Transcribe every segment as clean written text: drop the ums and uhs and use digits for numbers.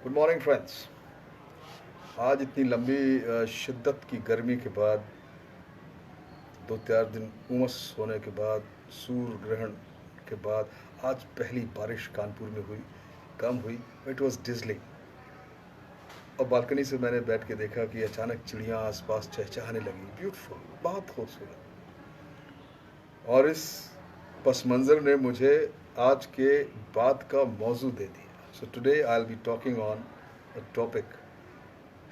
Good morning friends. आज इतनी लंबी शिद्दत की गर्मी के बाद, 2-4 दिन उमस होने के बाद, सूर्य ग्रहण के बाद आज पहली बारिश कानपुर में हुई, कम हुई। It was dazzling. और बालकनी से मैंने बैठ के देखा कि अचानक चिड़ियाँ आसपास चहचहाने लगी। ब्यूटीफुल, बहुत खूबसूरत। और इस पस मंज़र ने मुझे आज के बात का मौजू दे दिया। So today I will be talking on a topic,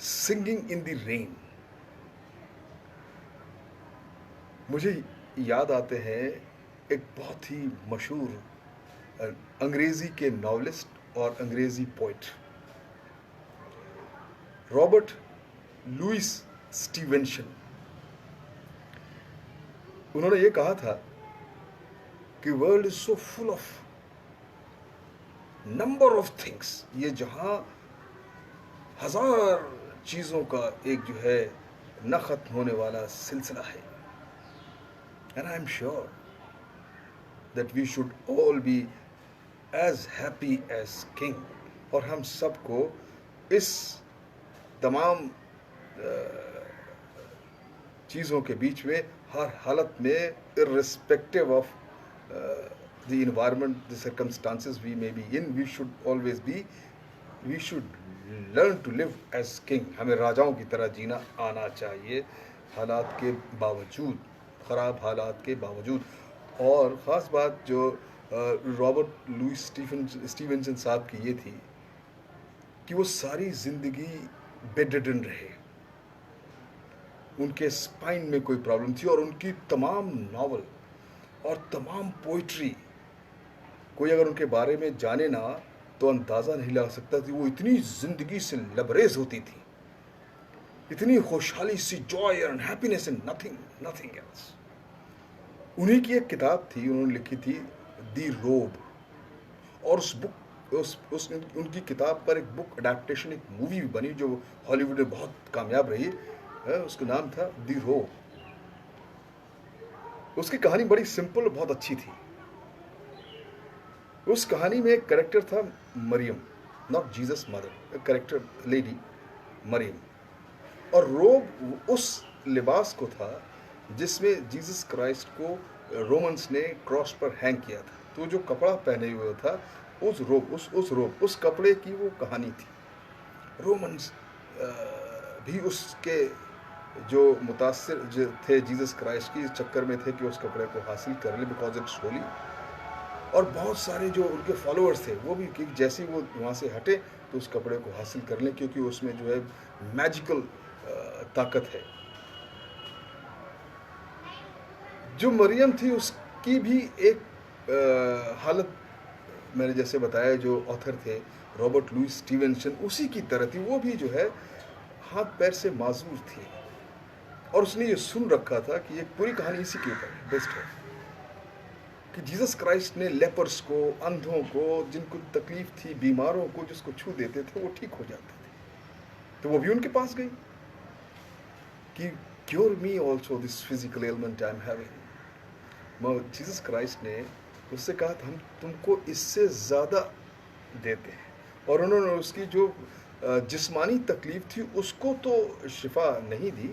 singing in the rain. मुझे याद आते हैं एक बहुत ही मशहूर अंग्रेज़ी के नॉवलिस्ट और अंग्रेज़ी पोइट रॉबर्ट लुइस स्टीवेंसन। उन्होंने ये कहा था कि world is so full of number of things, ये जहां हजार चीज़ों का एक जो है न ख़त्म होने वाला सिलसिला है। And I am sure that we should all be as happy as king. और हम सबको इस तमाम चीज़ों के बीच में हर हालत में, irrespective of the environment, the circumstances we may be in, we should always be, we should learn to live as king. हमें राजाओं की तरह जीना आना चाहिए, हालात के बावजूद, ख़राब हालात के बावजूद। और ख़ास बात जो रॉबर्ट लुइस स्टीवेंसन साहब की ये थी कि वो सारी ज़िंदगी बेडरिडन रहे, उनके स्पाइन में कोई प्रॉब्लम थी। और उनकी तमाम नावल और तमाम पोइट्री, कोई अगर उनके बारे में जाने ना तो अंदाज़ा नहीं लगा सकता कि वो इतनी ज़िंदगी से लबरेज होती थी, इतनी खुशहाली सी, joy and happiness and nothing else. उन्हीं की एक किताब थी, उन्होंने लिखी थी दी रोब। और उस उनकी किताब पर एक बुक अडेप्टेशन, एक मूवी भी बनी जो हॉलीवुड में बहुत कामयाब रही है। उसका नाम था दी रोब। उसकी कहानी बड़ी सिंपल, बहुत अच्छी थी। उस कहानी में एक कैरेक्टर था Mariam, not Jesus mother, character lady Mariam. और रोब उस लिबास को था जिसमें जीसस क्राइस्ट को रोमन्स ने क्रॉस पर हैंग किया था। तो जो कपड़ा पहने हुए था, उस कपड़े की वो कहानी थी। रोमन्स भी उसके जो मुतासिर थे जीसस क्राइस्ट की, इस चक्कर में थे कि उस कपड़े को हासिल कर ले, बिकॉज इट्स होली। और बहुत सारे जो उनके फॉलोअर्स थे वो भी कि जैसे वो वहाँ से हटे तो उस कपड़े को हासिल कर लें, क्योंकि उसमें जो है मैजिकल ताकत है। जो मरियम थी उसकी भी एक हालत, मैंने जैसे बताया, जो ऑथर थे रॉबर्ट लुइस स्टीवेंसन, उसी की तरह थी। वो भी जो है हाथ पैर से माजूर थी। और उसने ये सुन रखा था कि एक पूरी कहानी इसी के ऊपर बेस्ट है कि जीसस क्राइस्ट ने लेपर्स को, अंधों को, जिनको तकलीफ थी, बीमारों को, जिसको छू देते थे वो ठीक हो जाते थे। तो वो भी उनके पास गई कि cure me also this physical element I am having. Jesus Christ ने उससे कहा था हम तुमको इससे ज़्यादा देते हैं। और उन्होंने उसकी जो जिस्मानी तकलीफ थी उसको तो शिफा नहीं दी,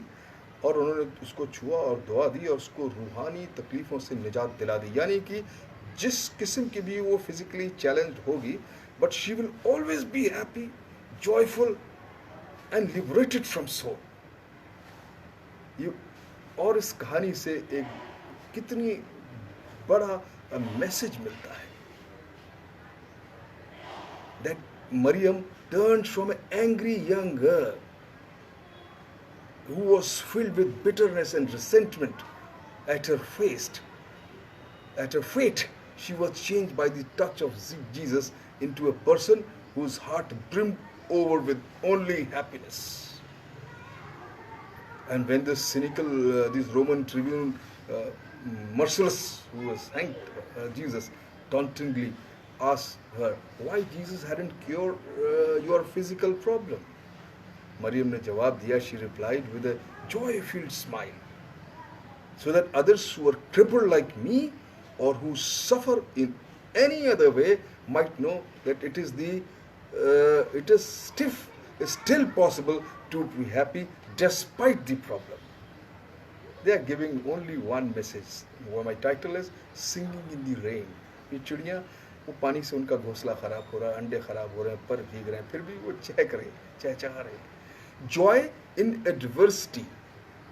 और उन्होंने उसको छुआ और दुआ दी और उसको रूहानी तकलीफ़ों से निजात दिला दी। यानी कि जिस किस्म की भी वो फिज़िकली चैलेंज्ड होगी, but she will always be happy, joyful and liberated from soul. और इस कहानी से एक कितनी बड़ा मैसेज मिलता है, that Mariam turned from an angry young girl who was filled with bitterness and resentment at her fate. She was changed by the touch of Jesus into a person whose heart brimmed over with only happiness. And when this cynical, this Roman tribune, merciless, who was hanged Jesus, tauntingly asked her why Jesus hadn't cured your physical problem. Mariam ने जवाब दिया, she replied with a joy-filled smile, so that others who are crippled like me or who suffer in any other way might know that it is the it is still possible to be happy despite the problem. They are giving only one message. My title is Singing in the Rain. ये चिड़िया वो पानी से उनका घोंसला खराब हो रहा है, अंडे खराब हो रहे हैं, पर भीग रहे हैं, फिर भी वो चहक रहे, चहचहा रहे. Joy in adversity.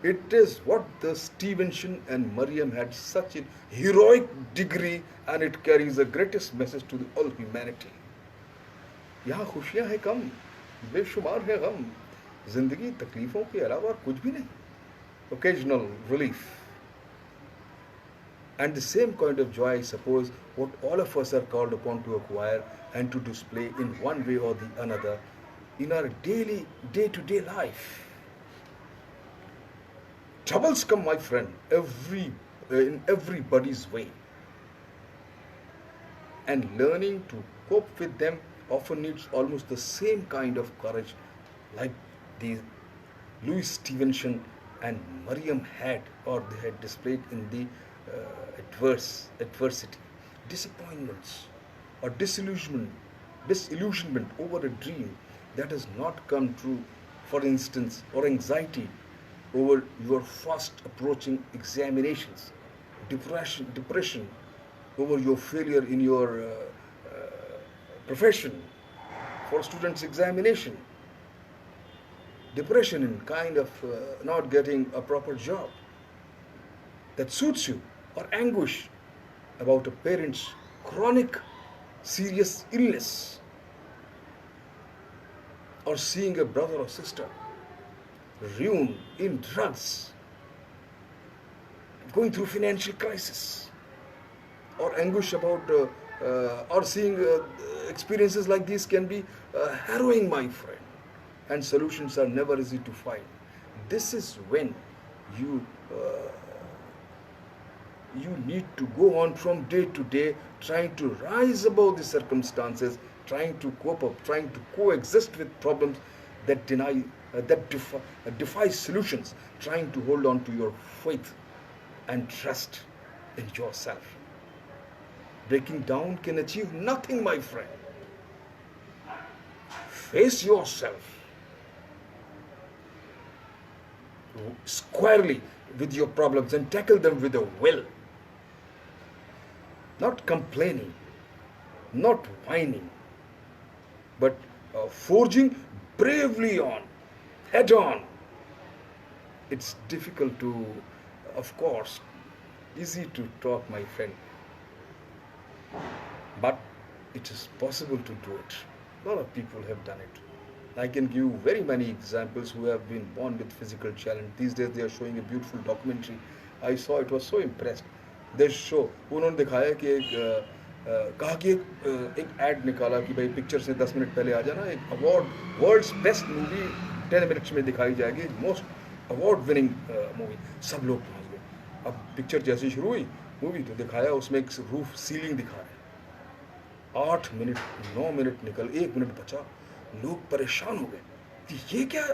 It is what the Stevenson and Mariam had such a heroic degree, and it carries the greatest message to the all humanity. यहाँ खुशियाँ हैं कम, बेशुमार है गम, जिंदगी तकलीफों के अलावा कुछ भी नहीं. Occasional relief. And the same kind of joy, I suppose, what all of us are called upon to acquire and to display in one way or the another in our daily, day-to-day life. Troubles come, my friend, in everybody's way. And learning to cope with them often needs almost the same kind of courage like the Louis Stevenson and Mariam had, or they had displayed in the adversity, disappointments, or disillusionment over a dream that has not come true, for instance, or anxiety over your fast approaching examinations, depression over your failure in your profession, for students' examination, depression in kind of not getting a proper job that suits you, or anguish about a parent's chronic serious illness, or seeing a brother or sister ruined in drugs, going through financial crisis, or anguish about or seeing experiences like these can be harrowing, my friend, and solutions are never easy to find. This is when you need to go on from day to day, trying to rise above the circumstances, trying to cope up, trying to coexist with problems that defy solutions, trying to hold on to your faith and trust in yourself. Breaking down can achieve nothing, my friend. Face yourself squarely with your problems and tackle them with a will. Not complaining, not whining, but forging bravely on, head on. It's difficult to, of course, easy to talk, my friend, but it is possible to do it. A lot of people have done it. I can give you very many examples who have been born with physical challenge. These days they are showing a beautiful documentary. I saw it, was so impressed. They show, उन्होंने दिखाया कि कहा कि एक add निकाला कि भाई picture से 10 मिनट पहले आ जाना, एक award, world's best movie 10 minutes में दिखाई जाएगी, मोस्ट अवार्ड विनिंग मूवी. सब लोग पहुंच गए. अब पिक्चर जैसी शुरू हुई मूवी तो दिखाया उसमें एक रूफ सीलिंग दिखा रहे. 8 मिनट 9 मिनट निकल 1 मिनट बचा, लोग परेशान हो गए कि ये क्या,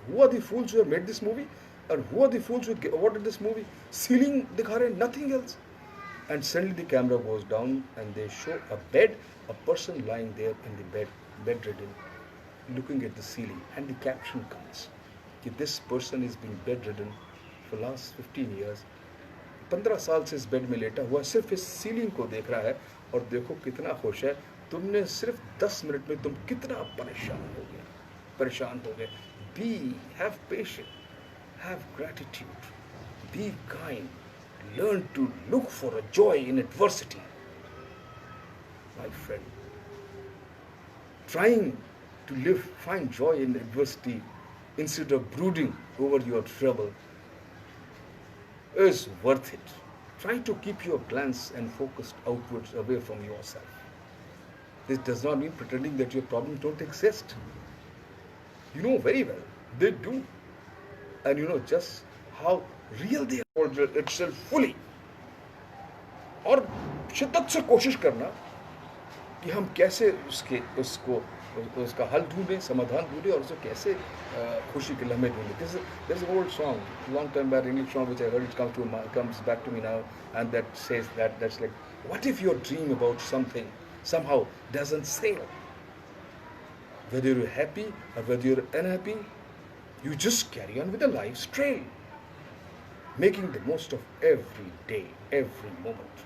who are the fools who have made this movie and who are the fools who awarded this movie? Ceiling दिखा रहे, nothing else. And suddenly the camera goes down and they show a bed, a person lying there in the bed, bedridden, looking at the ceiling, and the caption comes that this person is being bedridden for last 15 years. 15 साल से इस bed में लेटा हुआ, सिर्फ इस ceiling को देख रहा है, और देखो कितना खुश है. तुमने सिर्फ 10 मिनट में तुम कितना परेशान हो गए. Have patience, have gratitude, be kind, learn to look for a joy in adversity. My friend, trying to find joy in adversity instead of brooding over your trouble is worth it. Try to keep your glance and focus outwards, away from yourself. This does not mean pretending that your problems don't exist. You know very well they do, and you know just how real they are itself fully. और शिद्दत से कोशिश करना कि हम कैसे उसका हल ढूंढें, समाधान ढूंढें, और उसे कैसे खुशी के लम्हे ढूंढें. There's an old song, long time back, English song, which I heard, it comes back to me now, and that says that's like, what if your dream about something somehow doesn't sail? Whether you're happy or whether you're unhappy, you just carry on with the life's trail, making the most of every day, every moment.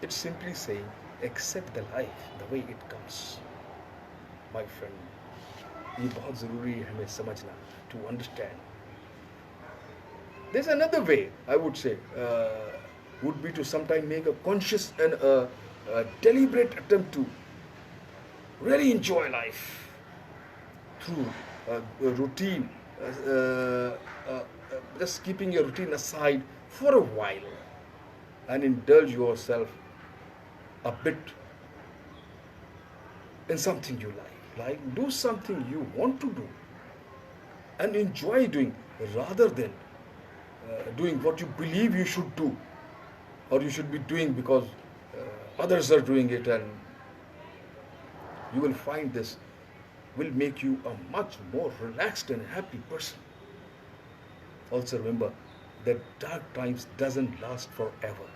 It's simply saying, accept the life the way it comes. My friend, ये बहुत ज़रूरी है हमें समझना, to understand. There's another way, I would say, would be to sometime make a conscious and a deliberate attempt to really enjoy life through a routine, just keeping your routine aside for a while and indulge yourself a bit in something you like. Like, do something you want to do and enjoy doing, rather than doing what you believe you should do or you should be doing because others are doing it. And you will find this will make you a much more relaxed and happy person. Also remember that dark times doesn't last forever,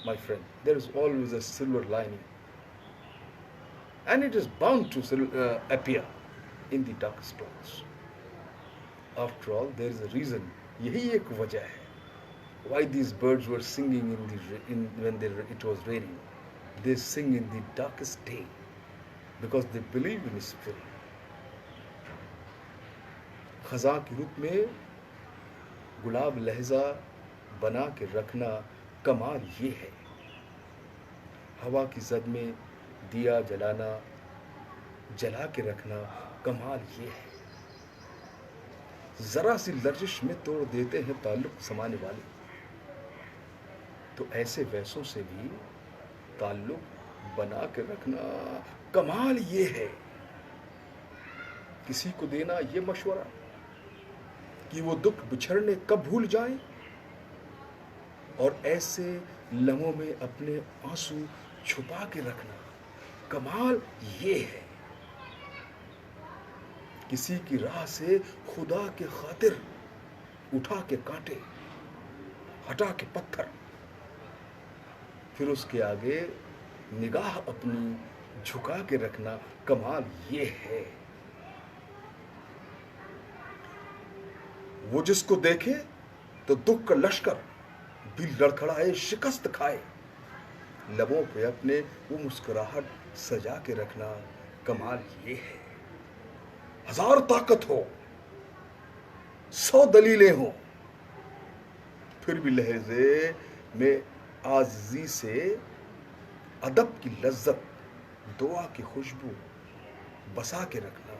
my friend. There is always a silver lining, and it is bound to appear in the darkest clouds. After all, there is a reason, yahi ek wajah hai, why these birds were singing when it was raining. They sing in the darkest day because they believe in spirit. खज़ां की रुत में गुलाब लहजा बना के रखना कमाल ये है, हवा की जद में दिया जलाना जला के रखना कमाल ये है, जरा सी लर्जिश में तोड़ देते हैं ताल्लुक समाने वाले, तो ऐसे वैसों से भी ताल्लुक बना के रखना कमाल ये है। किसी को देना ये मशवरा कि वो दुख बिछड़ने कब भूल जाए, और ऐसे लम्हों में अपने आंसू छुपा के रखना कमाल ये है। किसी की राह से खुदा के खातिर उठा के कांटे, हटा के पत्थर, फिर उसके आगे निगाह अपनी झुका के रखना कमाल ये है। वो जिसको देखे तो दुख का लश्कर भी लड़खड़ाए शिकस्त खाए, लबों पे अपने वो मुस्कुराहट सजा के रखना कमाल ये है। हजार ताकत हो, 100 दलीलें हो, फिर भी लहजे में आजिज़ी से अदब की लज्जत, दुआ की खुशबू बसा के रखना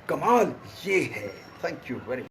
कमाल ये है। Thank you very much.